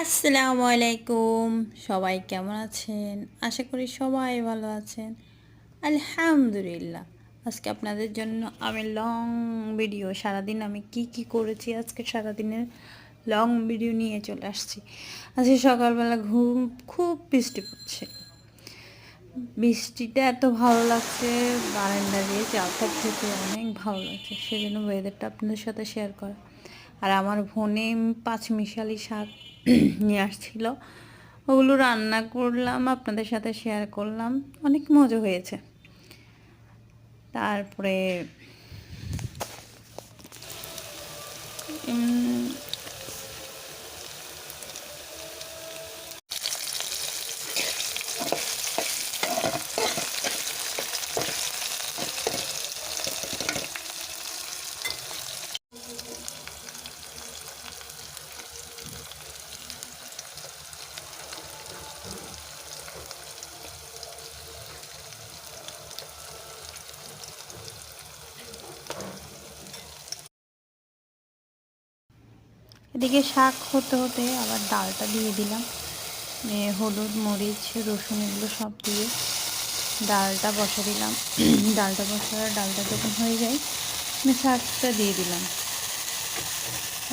আসসালামু আলাইকুম। সবাই কেমন আছেন? আশা করি সবাই ভালো আছেন। আলহামদুলিল্লাহ। আজকে আপনাদের জন্য আমি লং ভিডিও, সারাদিন আমি কি করেছি আজকে সারাদিনের লং ভিডিও নিয়ে চলে আসছি। আজকে সকালবেলা খুব বৃষ্টি পড়ছে। বৃষ্টিটা এত ভালো লাগছে, বারান্দা দিয়ে চালটা খেতে অনেক ভালো লাগছে, সেজন্য ওয়েদারটা আপনাদের সাথে শেয়ার করা। আর আমার বোনে পাঁচমিশালি শাক নিয়ে আসছিল, ওগুলো রান্না করলাম, আপনাদের সাথে শেয়ার করলাম, অনেক মজা হয়েছে। তারপরে এদিকে শাক হতে হতে আবার ডালটা দিয়ে দিলাম, হলুদ মরিচ রসুন এগুলো সব দিয়ে ডালটা বসা দিলাম। ডালটা যখন হয়ে যায় আমি শাকটা দিয়ে দিলাম।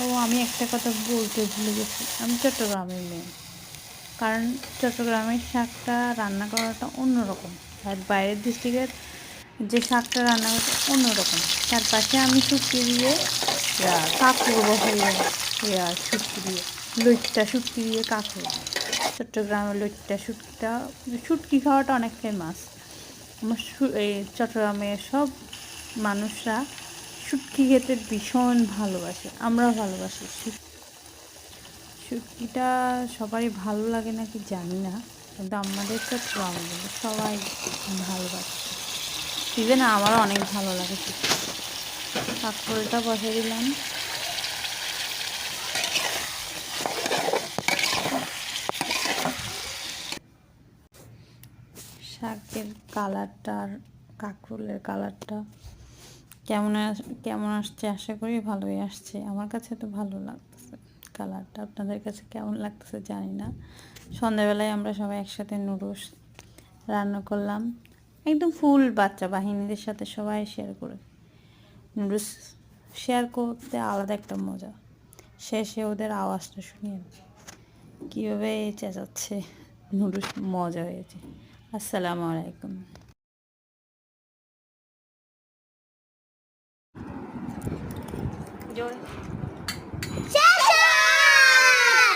ও আমি একটা কথা বলতে ভুলে গেছি, আমি চট্টগ্রামের মেয়ে। কারণ চট্টগ্রামের শাকটা রান্না করাটা অন্যরকম, আর বাইরের ডিস্ট্রিক্টের যে শাকটা রান্না করতে অন্যরকম। তার পাশে আমি শুটকি দিয়ে কাঁকড় বসাই, শুটকি দিয়ে শুটকি দিয়ে কাঁকড়। চট্টগ্রামের শুটকি খাওয়াটা অনেক ফেমাস। আমার এই চট্টগ্রামের সব মানুষরা শুটকি খেতে ভীষণ ভালোবাসে, আমরাও ভালোবাসি। শুটকিটা সবারই ভালো লাগে নাকি জানি না, কিন্তু আমাদের চট্টগ্রামে সবাই ভালোবাসে। ইভেন আমারও অনেক ভালো লাগে শুটকি। কাঁকরোলটা বসে দিলাম। শাকের কালারটা আর কাঁকরোলের কালারটা কেমন আসছে আশা করি ভালোই আসছে। আমার কাছে তো ভালো লাগতেছে কালারটা, আপনাদের কাছে কেমন লাগতেছে জানি না। সন্ধ্যাবেলায় আমরা সবাই একসাথে নুডলস রান্না করলাম, একদম ফুল বাচ্চা বাহিনীদের সাথে সবাই শেয়ার করে। নুডলস শেয়ার করতে আলাদা একটা মজা। শেষে ওদের আওয়াজটা শুনিয়ে কীভাবে চেঁচাচ্ছে, নুডলস মজা হয়েছে। আসসালামু আলাইকুম।